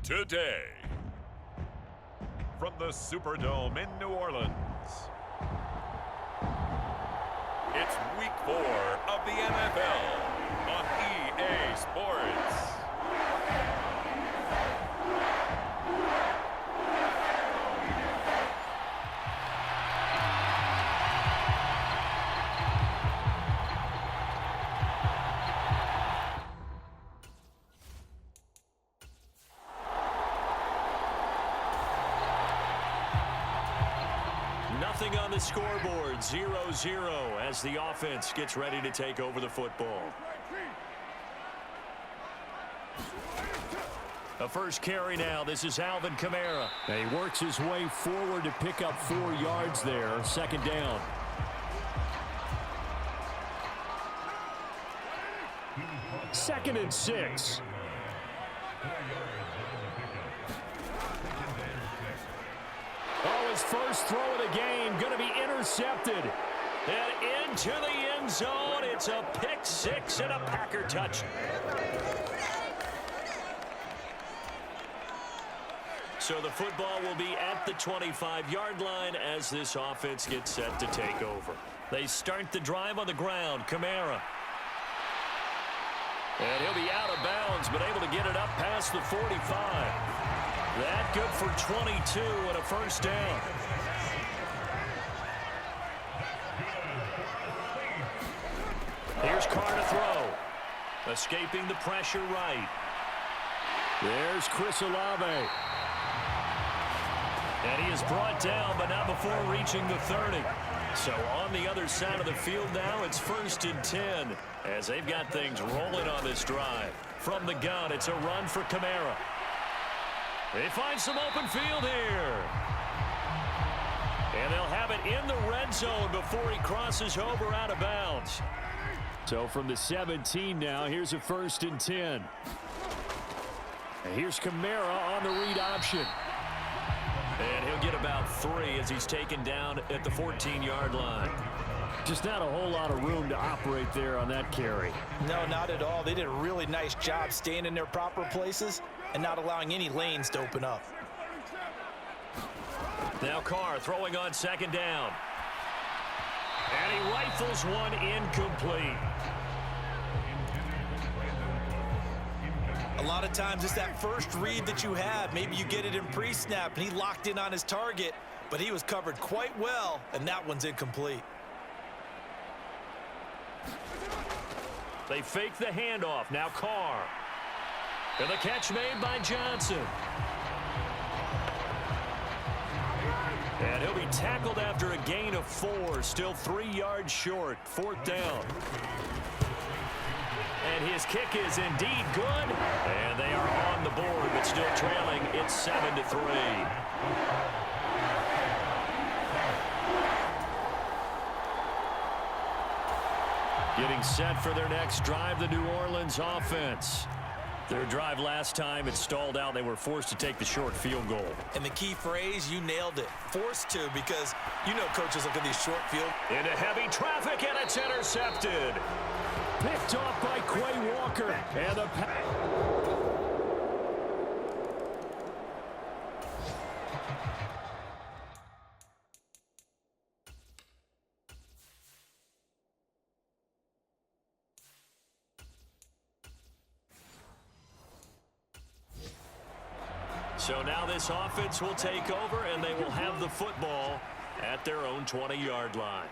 Today, from the Superdome in New Orleans, it's Week 4 of the NFL on EA Sports. Nothing on the scoreboard, 0-0 as the offense gets ready to take over the football. The first carry now, this is Alvin Kamara. And he works his way forward to pick up 4 yards there, second down. Second and 6. Oh, his first throw of the game going to be intercepted. And into the end zone, it's a pick 6 and a Packer touch. So the football will be at the 25-yard line as this offense gets set to take over. They start the drive on the ground. Kamara. And he'll be out of bounds, but able to get it up past the 45. That good for 22 and a first down. Here's Carr to throw. Escaping the pressure right. There's Chris Olave. And he is brought down, but not before reaching the 30. So on the other side of the field now, it's 1st and 10 as they've got things rolling on this drive. From the gun, it's a run for Kamara. They find some open field here. And they'll have it in the red zone before he crosses over out of bounds. So from the 17 now, here's a 1st and 10. And here's Kamara on the read option. And he'll get about 3 as he's taken down at the 14-yard line. Just not a whole lot of room to operate there on that carry. No, not at all. They did a really nice job staying in their proper places and not allowing any lanes to open up. Now Carr throwing on 2nd down. And he rifles one incomplete. A lot of times it's that first read that you have. Maybe you get it in pre-snap and he locked in on his target, but he was covered quite well, and that one's incomplete. They fake the handoff. Now Carr. And the catch made by Johnson. And he'll be tackled after a gain of 4. Still 3 yards short. 4th down. And his kick is indeed good. And they are on the board, but still trailing. It's 7-3. Getting set for their next drive, the New Orleans offense. Their drive last time, it stalled out. They were forced to take the short field goal. And the key phrase, you nailed it. Forced to, because you know coaches look at these short field. Into heavy traffic, and it's intercepted. Picked off by Quay Walker. And the So now this offense will take over, and they will have the football at their own 20-yard line.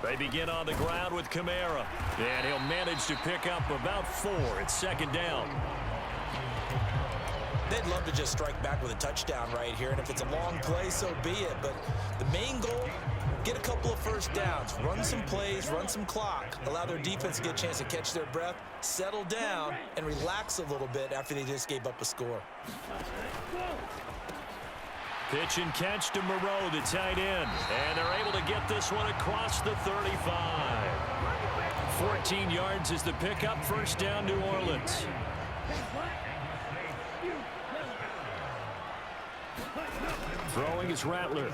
They begin on the ground with Kamara. And he'll manage to pick up about 4. It's 2nd down. They'd love to just strike back with a touchdown right here, and if it's a long play, so be it. But the main goal, get a couple of first downs, run some plays, run some clock, allow their defense to get a chance to catch their breath, settle down, and relax a little bit after they just gave up a score. Pitch and catch to Moreau, the tight end. And they're able to get this one across the 35. 14 yards is the pickup. 1st down, New Orleans. throwing is Rattler.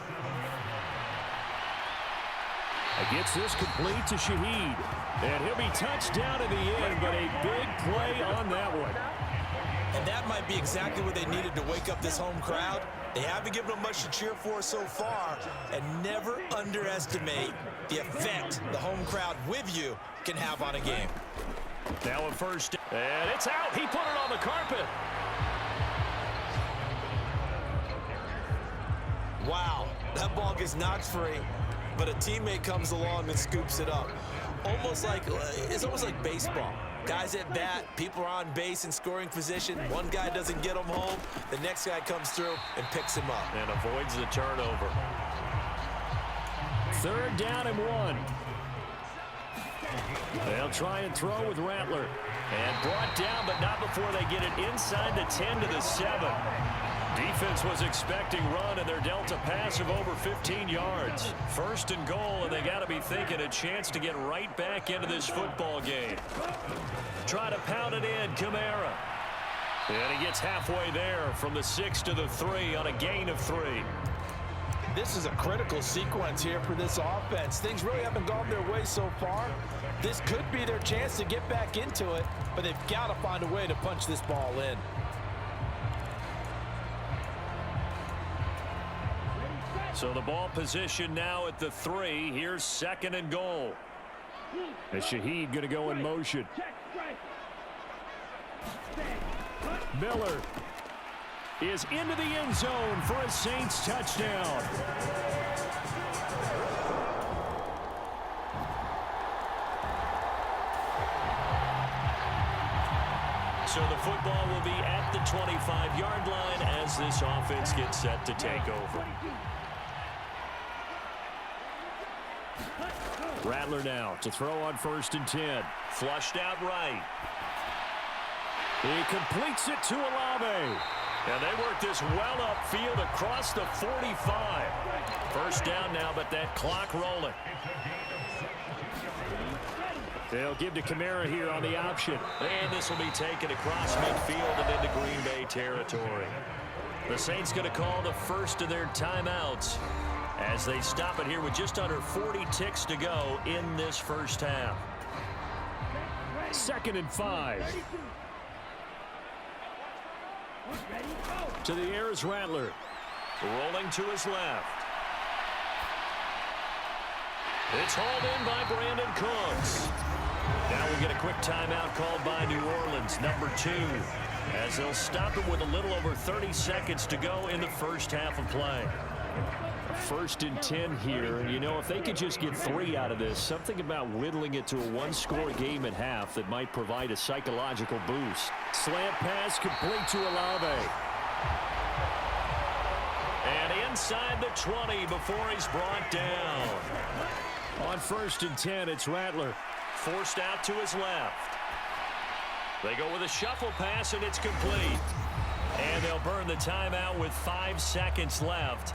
Gets this complete to Shaheed. And he'll be touched down in the end, but a big play on that one. And that might be exactly what they needed to wake up this home crowd. They haven't given them much to cheer for so far, and never underestimate the effect the home crowd with you can have on a game. Now a first, and it's out. He put it on the carpet. Wow, that ball gets knocked free, but a teammate comes along and scoops it up. It's almost like baseball. Guys at bat, people are on base in scoring position. One guy doesn't get them home. The next guy comes through and picks him up. And avoids the turnover. 3rd down and 1. They'll try and throw with Rattler. And brought down, but not before they get it inside the 10 to the 7. Defense was expecting run, and they're dealt a pass of over 15 yards. 1st and goal, and they got to be thinking a chance to get right back into this football game. Try to pound it in, Kamara. And he gets halfway there from the 6 to the 3 on a gain of 3. This is a critical sequence here for this offense. Things really haven't gone their way so far. This could be their chance to get back into it, but they've got to find a way to punch this ball in. So the ball position now at the 3. Here's 2nd and goal. And Shaheed going to go in motion. Miller is into the end zone for a Saints touchdown. So the football will be at the 25-yard line as this offense gets set to take over. Rattler now to throw on 1st and 10. Flushed out right. He completes it to Olave. And they work this well upfield across the 45. 1st down now, but that clock rolling. They'll give to Kamara here on the option. And this will be taken across midfield and into Green Bay territory. The Saints going to call the first of their timeouts as they stop it here with just under 40 ticks to go in this 1st half. 2nd and 5. To the air is Rattler. Rolling to his left. It's hauled in by Brandon Cooks. Now we get a quick timeout called by New Orleans, number 2, as they'll stop it with a little over 30 seconds to go in the 1st half of play. 1st and 10 here, and you know, if they could just get 3 out of this, something about whittling it to a 1-score game at half that might provide a psychological boost. Slant pass complete to Olave. And inside the 20 before he's brought down. On 1st and 10, it's Rattler. Forced out to his left. They go with a shuffle pass, and it's complete. And they'll burn the timeout with 5 seconds left.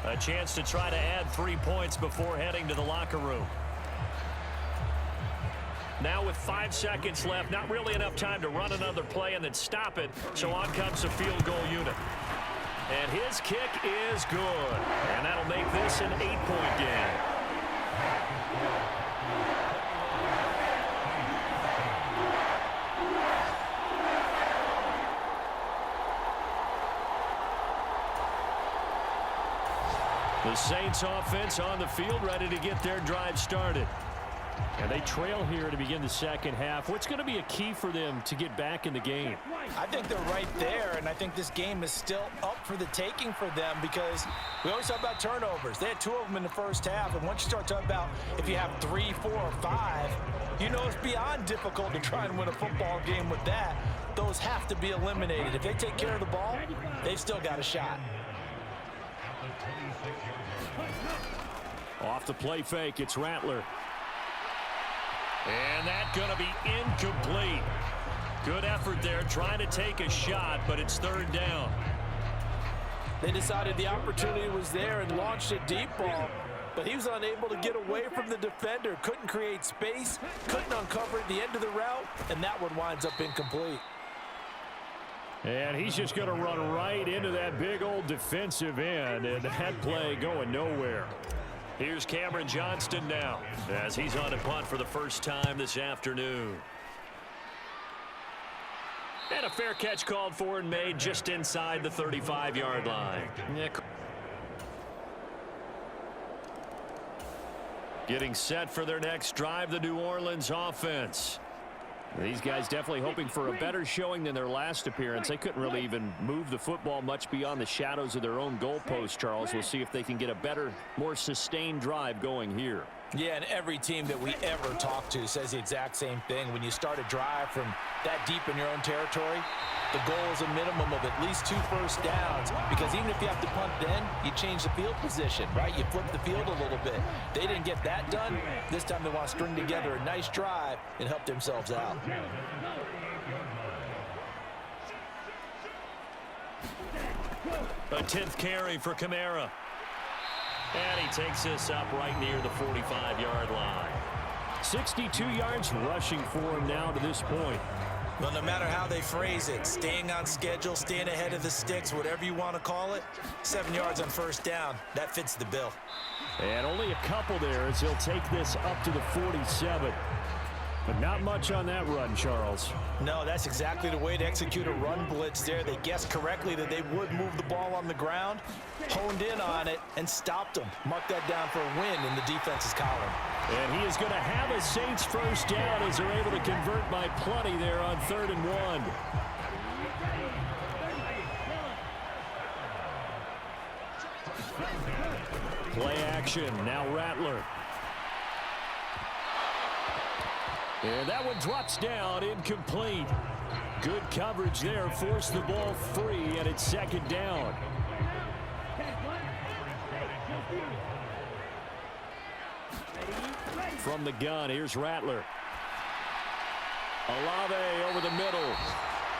A chance to try to add 3 points before heading to the locker room. Now with 5 seconds left, not really enough time to run another play and then stop it. So on comes the field goal unit. And his kick is good. And that'll make this an 8-point game. The Saints offense on the field ready to get their drive started. And they trail here to begin the 2nd half. What's going to be a key for them to get back in the game? I think they're right there, and I think this game is still up for the taking for them because we always talk about turnovers. They had 2 of them in the 1st half, and once you start talking about if you have 3, 4, or 5, you know it's beyond difficult to try and win a football game with that. Those have to be eliminated. If they take care of the ball, they've still got a shot. Off the play fake, it's Rattler. And that's going to be incomplete. Good effort there, trying to take a shot, but it's 3rd down. They decided the opportunity was there and launched a deep ball, but he was unable to get away from the defender. Couldn't create space, couldn't uncover at the end of the route, and that one winds up incomplete. And he's just going to run right into that big old defensive end, and that play going nowhere. Here's Cameron Johnston now as he's on a punt for the first time this afternoon. And a fair catch called for and made just inside the 35-yard line. Getting set for their next drive, the New Orleans offense. These guys definitely hoping for a better showing than their last appearance. They couldn't really even move the football much beyond the shadows of their own goalpost, Charles. We'll see if they can get a better, more sustained drive going here. Yeah, and every team that we ever talk to says the exact same thing. When you start a drive from that deep in your own territory, the goal is a minimum of at least 2 first downs, because even if you have to punt then, you change the field position, right? You flip the field a little bit. They didn't get that done. This time they want to string together a nice drive and help themselves out. A 10th carry for Kamara. And he takes this up right near the 45-yard line. 62 yards rushing for him now to this point. Well, no matter how they phrase it, staying on schedule, staying ahead of the sticks, whatever you want to call it, 7 yards on first down, that fits the bill. And only a couple there as he'll take this up to the 47. But not much on that run, Charles. No, that's exactly the way to execute a run blitz there. They guessed correctly that they would move the ball on the ground, honed in on it, and stopped them. Mark that down for a win in the defense's column. And he is going to have a Saints first down as they're able to convert by plenty there on 3rd and 1. Play action, now Rattler. And that one drops down, incomplete. Good coverage there, forced the ball free, and it's 2nd down. From the gun, here's Rattler. Olave over the middle.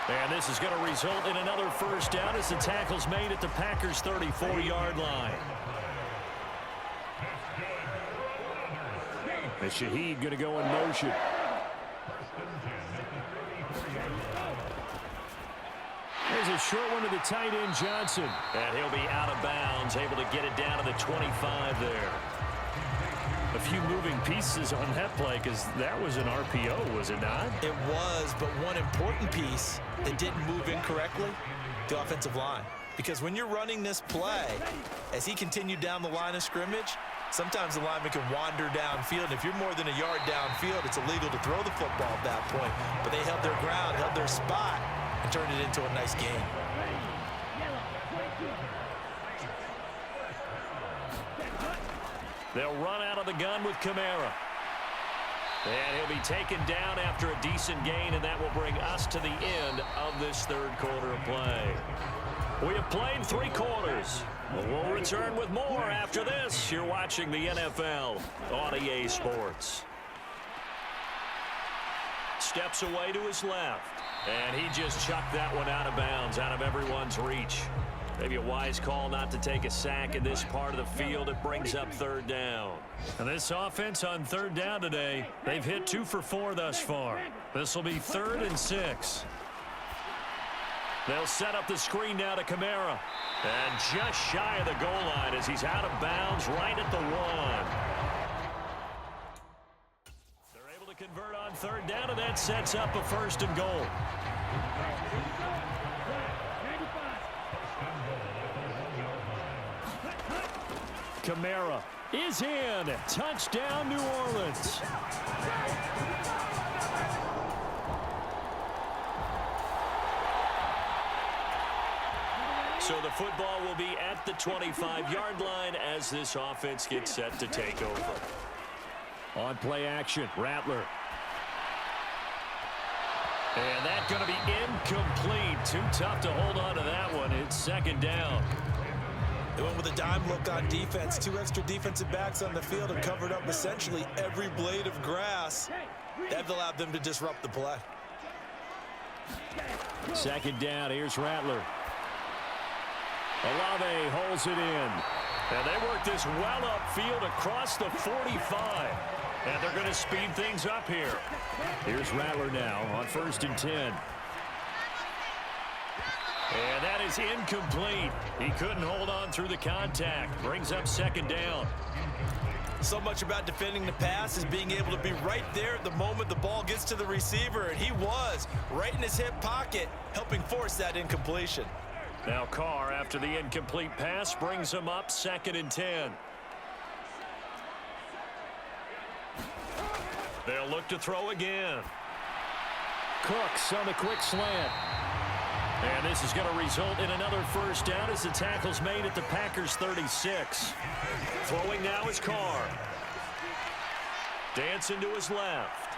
And this is going to result in another first down as the tackle's made at the Packers' 34-yard line. And Shaheed going to go in motion. There's a short one to the tight end, Johnson. And he'll be out of bounds, able to get it down to the 25 there. A few moving pieces on that play, because that was an RPO, was it not? It was, but one important piece that didn't move incorrectly, the offensive line. Because when you're running this play, as he continued down the line of scrimmage, sometimes the lineman can wander downfield. And if you're more than a yard downfield, it's illegal to throw the football at that point. But they held their ground, held their spot, and turned it into a nice game. They'll run out of the gun with Kamara. And he'll be taken down after a decent gain, and that will bring us to the end of this 3rd quarter of play. We have played 3 quarters. We'll return with more after this. You're watching the NFL on EA Sports. Steps away to his left. And he just chucked that one out of bounds, out of everyone's reach. Maybe a wise call not to take a sack in this part of the field. It brings up 3rd down. And this offense on 3rd down today, they've hit 2 for 4 thus far. This will be 3rd and 6. They'll set up the screen now to Kamara. And just shy of the goal line as he's out of bounds right at the 1. They're able to convert on 3rd down, and that sets up a 1st and goal. Kamara is in. Touchdown, New Orleans. So the football will be at the 25-yard line as this offense gets set to take over. On play action, Rattler. And that's going to be incomplete. Too tough to hold on to that one. It's 2nd down. They went with a dime look on defense. 2 extra defensive backs on the field and covered up essentially every blade of grass. That allowed them to disrupt the play. 2nd down, here's Rattler. Olave holds it in. And they work this well upfield across the 45. And they're going to speed things up here. Here's Rattler now on 1st and 10. And that is incomplete. He couldn't hold on through the contact. Brings up 2nd down. So much about defending the pass is being able to be right there at the moment the ball gets to the receiver, and he was right in his hip pocket, helping force that incompletion. Now Carr, after the incomplete pass, brings him up 2nd and 10. They'll look to throw again. Cooks on the quick slant. And this is going to result in another first down as the tackle's made at the Packers 36. Throwing now is Carr. Dancing to his left.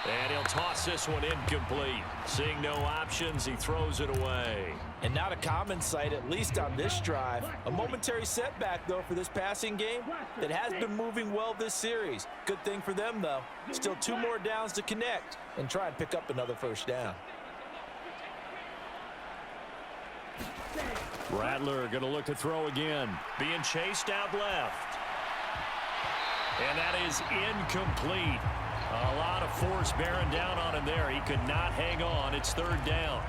And he'll toss this one incomplete. Seeing no options, he throws it away. And not a common sight, at least on this drive. A momentary setback, though, for this passing game that has been moving well this series. Good thing for them, though. Still 2 more downs to connect and try and pick up another first down. Rattler going to look to throw again. Being chased out left. And that is incomplete. A lot of force bearing down on him there. He could not hang on. It's 3rd down.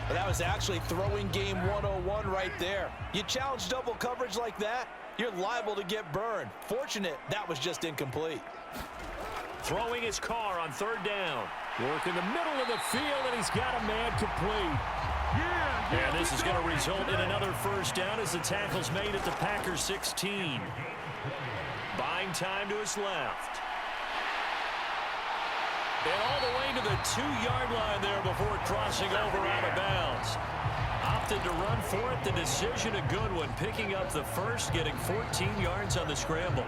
But that was actually throwing game 101 right there. You challenge double coverage like that, you're liable to get burned. Fortunate that was just incomplete. Throwing his Carr on 3rd down. Work in the middle of the field, and he's got a man complete. And this is going to result in another first down as the tackle's made at the Packers 16. Buying time to his left. And all the way to the 2-yard line there before crossing over out of bounds. Opted to run for it. The decision a good one. Picking up the first, getting 14 yards on the scramble.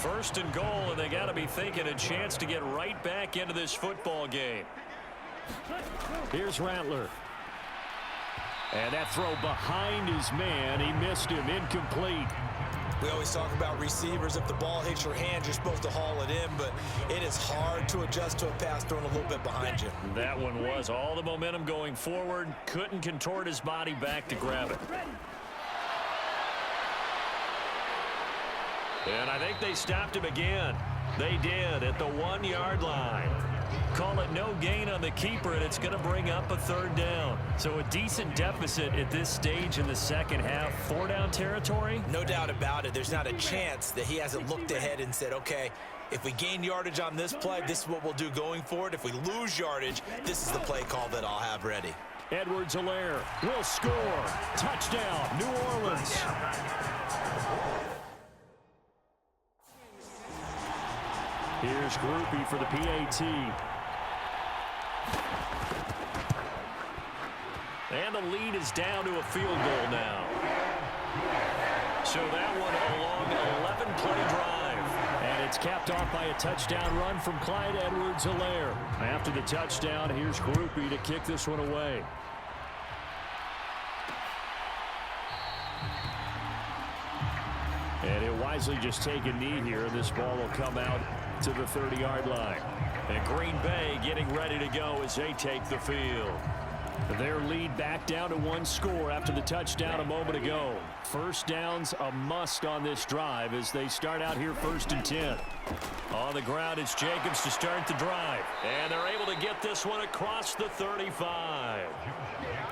1st and goal, and they got to be thinking a chance to get right back into this football game. Here's Rattler. And that throw behind his man. He missed him. Incomplete. We always talk about receivers. If the ball hits your hand, you're supposed to haul it in, but it is hard to adjust to a pass thrown a little bit behind you. That one was all the momentum going forward. Couldn't contort his body back to grab it. And I think they stopped him again. They did at the 1-yard line. Call it no gain on the keeper, and it's going to bring up a 3rd down. So a decent deficit at this stage in the second half. 4-down territory? No doubt about it. There's not a chance that he hasn't looked ahead and said, okay, if we gain yardage on this play, this is what we'll do going forward. If we lose yardage, this is the play call that I'll have ready. Edwards-Helaire will score. Touchdown, New Orleans. Here's Grupe for the PAT. And the lead is down to a field goal now. So that one a long 11-play drive. And it's capped off by a touchdown run from Clyde Edwards-Helaire. After the touchdown, here's Grupe to kick this one away. And he'll wisely just take a knee here, and this ball will come out to the 30-yard line. And Green Bay getting ready to go as they take the field. Their lead back down to 1 score after the touchdown a moment ago. First down's a must on this drive as they start out here 1st and 10. On the ground, it's Jacobs to start the drive. And they're able to get this one across the 35.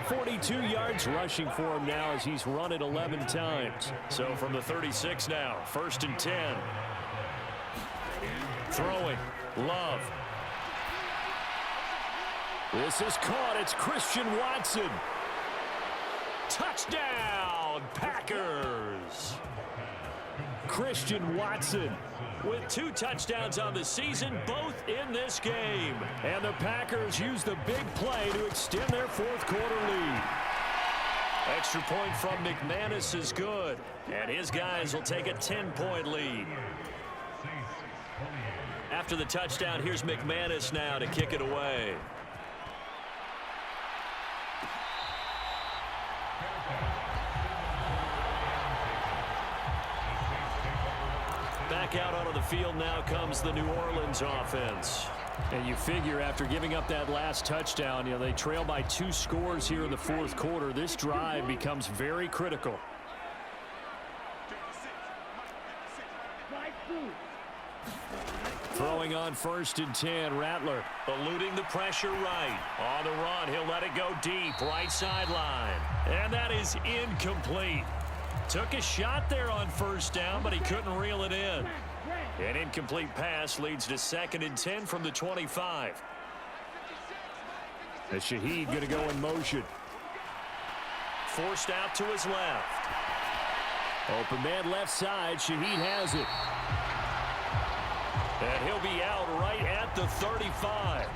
42 yards rushing for him now as he's run it 11 times. So from the 36 now, 1st and 10. Throwing, Love. This is caught. It's Christian Watson. Touchdown, Packers. Christian Watson with 2 touchdowns on the season, both in this game. And the Packers use the big play to extend their 4th quarter lead. Extra point from McManus is good, and his guys will take a 10-point lead. After the touchdown, here's McManus now to kick it away. Back out onto the field now comes the New Orleans offense. And you figure after giving up that last touchdown, they trail by 2 scores here in the 4th quarter. This drive becomes very critical. Throwing on 1st and 10, Rattler. Eluding the pressure right. On the run, he'll let it go deep, right sideline. And that is incomplete. Took a shot there on first down, but he couldn't reel it in. An incomplete pass leads to 2nd and 10 from the 25. And Shaheed going to go in motion. Forced out to his left. Open man left side. Shaheed has it. And he'll be out right at the 35.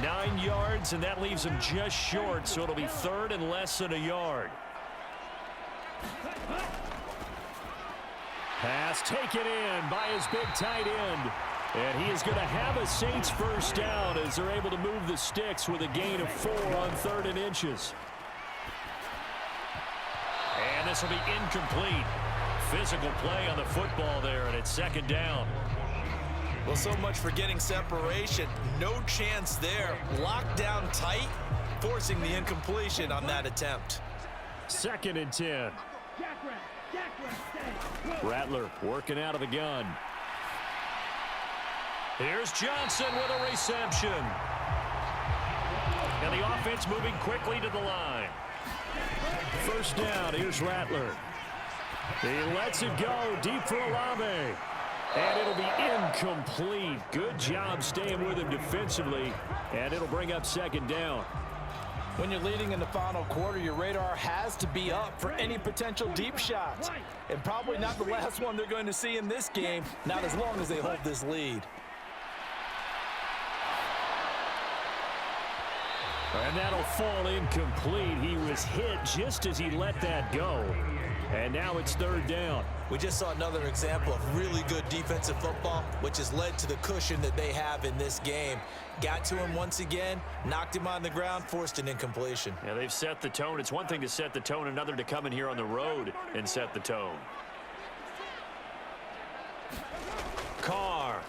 9 yards, and that leaves him just short, so it'll be 3rd and less than a yard. Pass taken in by his big tight end. And he is going to have a Saints first down as they're able to move the sticks with a gain of 4 on 3rd and inches. And this will be incomplete. Physical play on the football there, and it's 2nd down. Well, so much for getting separation. No chance there. Locked down tight, forcing the incompletion on that attempt. 2nd and 10. Rattler working out of the gun. Here's Johnson with a reception. And the offense moving quickly to the line. First down, here's Rattler. He lets it go deep for Olave. And it'll be incomplete. Good job staying with him defensively. And it'll bring up 2nd down. When you're leading in the final quarter, your radar has to be up for any potential deep shots. And probably not the last one they're going to see in this game, not as long as they hold this lead. And that'll fall incomplete. He was hit just as he let that go. And now it's 3rd down. We just saw another example of really good defensive football, which has led to the cushion that they have in this game. Got to him once again, knocked him on the ground, forced an incompletion. Yeah, they've set the tone. It's one thing to set the tone, another to come in here on the road and set the tone. Carr.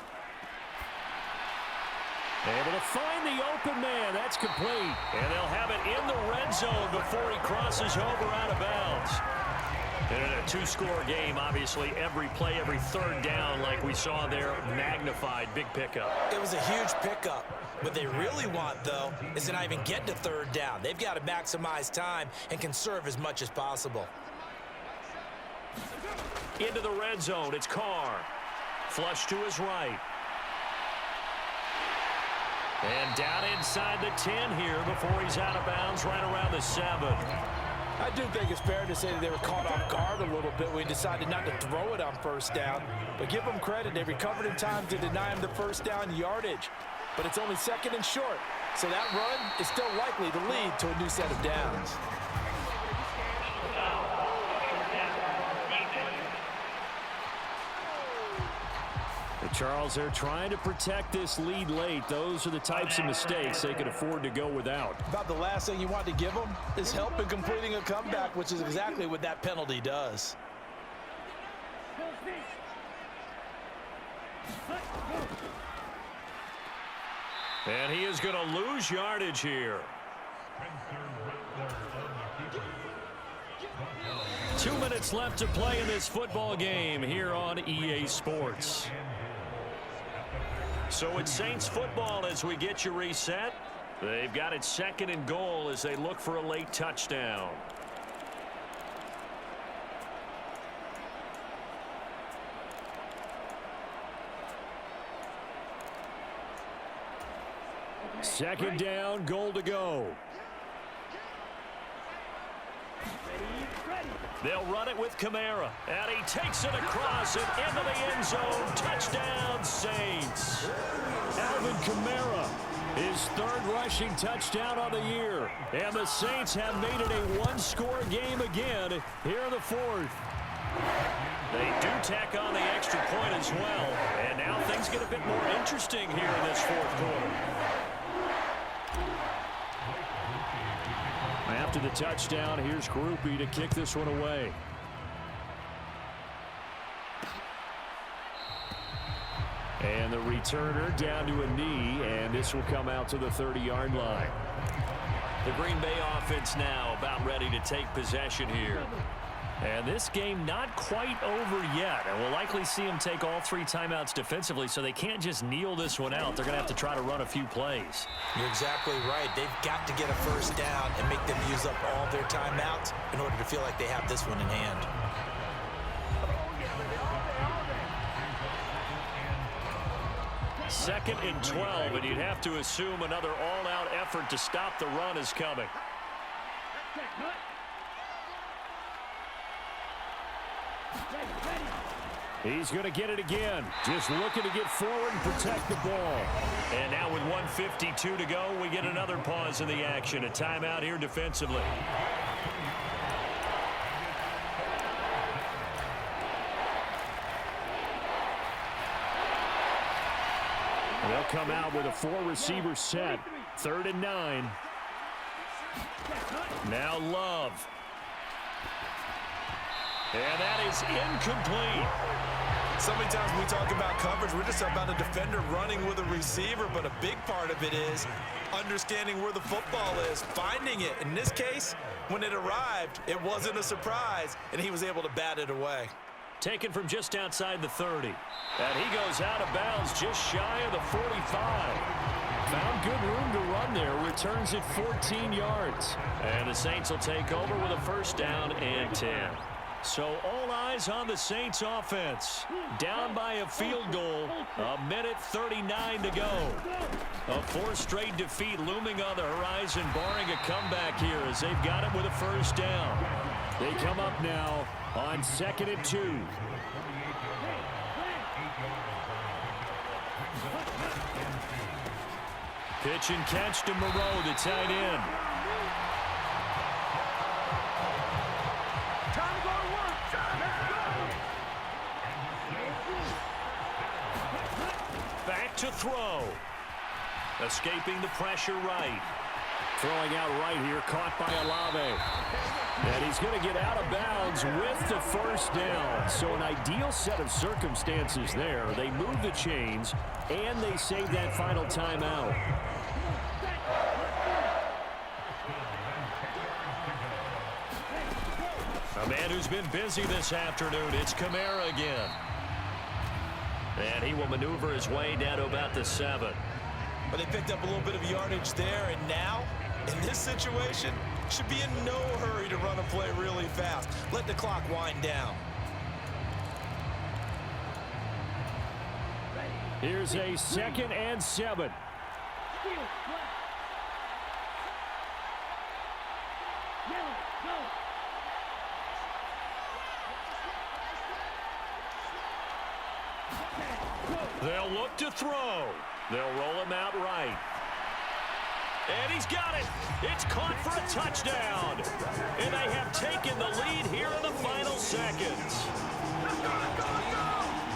Able to find the open man. That's complete. And they'll have it in the red zone before he crosses over out of bounds. And in a 2-score game, obviously, every play, every 3rd down, like we saw there, magnified. Big pickup. It was a huge pickup. What they really want, though, is to not even get to 3rd down. They've got to maximize time and conserve as much as possible. Into the red zone, it's Carr. Flush to his right. And down inside the 10 here before he's out of bounds right around the 7. I do think it's fair to say that they were caught off guard a little bit when he decided not to throw it on first down. But give them credit. They recovered in time to deny him the first down yardage. But it's only 2nd and short. So that run is still likely to lead to a new set of downs. Charles, they're trying to protect this lead late. Those are the types of mistakes they could afford to go without. About the last thing you want to give them is help in completing a comeback, which is exactly what that penalty does. And he is going to lose yardage here. 2 minutes left to play in this football game here on EA Sports. So it's Saints football as we get you reset. They've got it 2nd and goal as they look for a late touchdown. Second down, goal to go. They'll run it with Kamara, and he takes it across and into the end zone. Touchdown, Saints. Alvin Kamara, his 3rd rushing touchdown of the year. And the Saints have made it a 1-score game again here in the 4th. They do tack on the extra point as well, and now things get a bit more interesting here in this 4th quarter. After the touchdown, here's Grupe to kick this one away. And the returner down to a knee, and this will come out to the 30-yard line. The Green Bay offense now about ready to take possession here. And this game not quite over yet. And we'll likely see them take all 3 timeouts defensively, so they can't just kneel this one out. They're going to have to try to run a few plays. You're exactly right. They've got to get a first down and make them use up all their timeouts in order to feel like they have this one in hand. 2nd and 12, and you'd have to assume another all-out effort to stop the run is coming. He's going to get it again. Just looking to get forward and protect the ball. And now with 1:52 to go, we get another pause in the action. A timeout here defensively. They'll come out with a 4-receiver set. 3rd and 9. Now Love. And that is incomplete. So many times when we talk about coverage, we're just about a defender running with a receiver, but a big part of it is understanding where the football is, finding it. In this case, when it arrived, it wasn't a surprise, and he was able to bat it away. Taken from just outside the 30. And he goes out of bounds just shy of the 45. Found good room to run there. Returns it 14 yards. And the Saints will take over with a 1st down and 10. So all eyes on the Saints offense. Down by a field goal. 1:39 to go. A 4th straight defeat looming on the horizon, barring a comeback here as they've got it with a 1st down. They come up now on 2nd and 2. Pitch and catch to Moreau, the tight end. Back to throw. Escaping the pressure right. Throwing out right here, caught by Olave. And he's going to get out of bounds with the 1st down. So an ideal set of circumstances there. They move the chains, and they save that final timeout. A man who's been busy this afternoon, it's Kamara again. And he will maneuver his way down to about the 7. But they picked up a little bit of yardage there, and now, in this situation, should be in no hurry to run a play really fast. Let the clock wind down. Here's a 2nd and 7. They'll look to throw. They'll roll him out right. And he's got it. It's caught for a touchdown. And they have taken the lead here in the final seconds.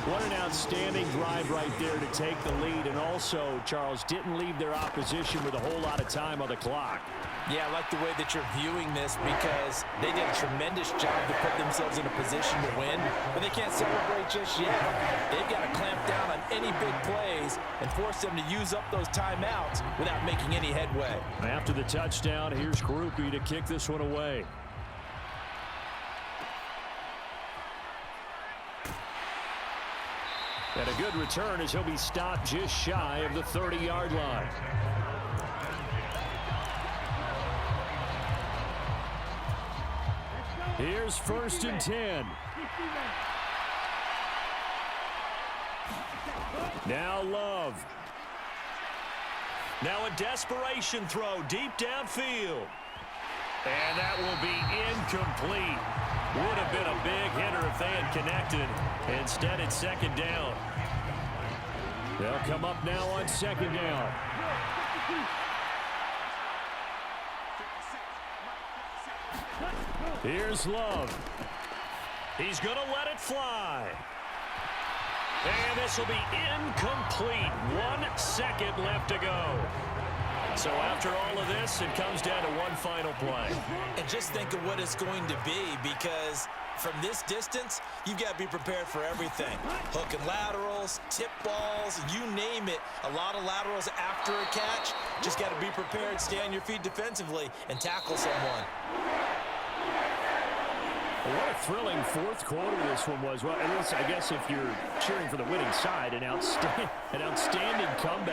What an outstanding drive right there to take the lead. And also, Charles, didn't leave their opposition with a whole lot of time on the clock. Yeah, I like the way that you're viewing this because they did a tremendous job to put themselves in a position to win, but they can't celebrate just yet. They've got to clamp down on any big plays and force them to use up those timeouts without making any headway. After the touchdown, here's Groupie to kick this one away. And a good return as he'll be stopped just shy of the 30-yard line. Here's 1st and 10. Now Love. Now a desperation throw deep downfield. And that will be incomplete. Would have been a big hitter if they had connected. Instead, it's 2nd down. They'll come up now on 2nd down. Here's Love. He's going to let it fly. And this will be incomplete. 1 second left to go. So after all of this, it comes down to one final play. And just think of what it's going to be, because from this distance, you've got to be prepared for everything. Hook and laterals, tip balls, you name it. A lot of laterals after a catch. Just got to be prepared, stay on your feet defensively, and tackle someone. What a thrilling 4th quarter this one was. Well, at least I guess if you're cheering for the winning side, an outstanding comeback.